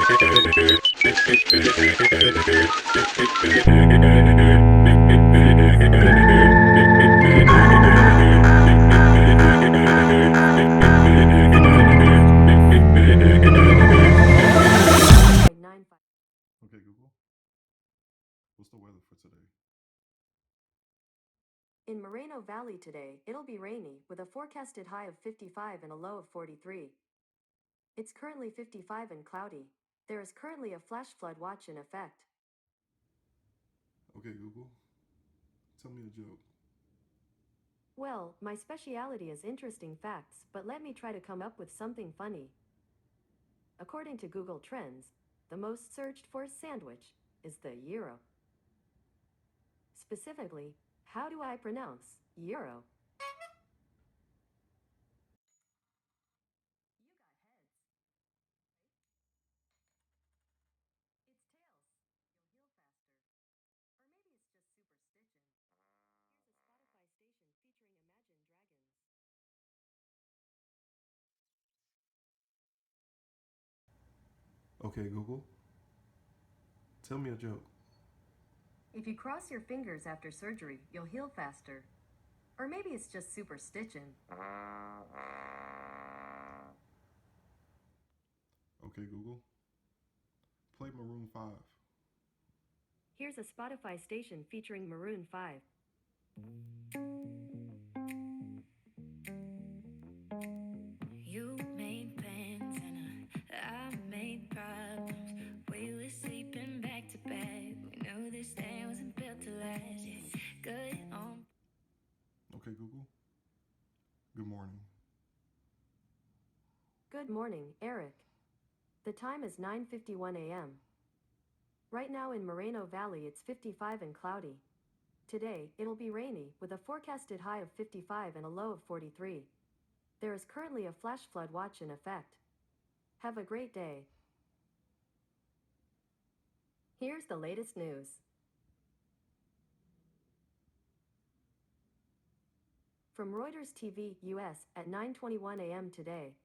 Okay, Google, what's the weather for today? In Moreno Valley today, it'll be rainy, with a forecasted high of 55 and a low of 43. It's currently 55 and cloudy. There is currently a flash flood watch in effect. Okay, Google, tell me a joke. Well, my speciality is interesting facts, but let me try to come up with something funny. According to Google Trends, the most searched for sandwich is the gyro. Specifically, how do I pronounce gyro? Okay, Google, tell me a joke. If you cross your fingers after surgery, you'll heal faster. Or maybe it's just superstition. Okay, Google, play Maroon 5. Here's a Spotify station featuring Maroon 5. You made plans and I made problems. We were sleeping back to back. We knew this day wasn't built to last. Yeah, good on. Okay, Google, good morning. Good morning, Eric. The time is 9:51 a.m. Right now in Moreno Valley it's 55 and cloudy. Today, it'll be rainy, with a forecasted high of 55 and a low of 43. There is currently a flash flood watch in effect. Have a great day. Here's the latest news. From Reuters TV, US, at 9:21 a.m. today.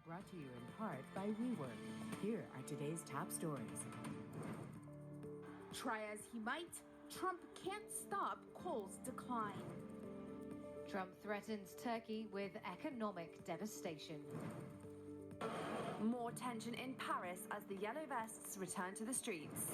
Brought to you in part by WeWork. Here are today's top stories. Try as he might, Trump can't stop coal's decline. Trump threatens Turkey with economic devastation. More tension in Paris as the Yellow Vests return to the streets.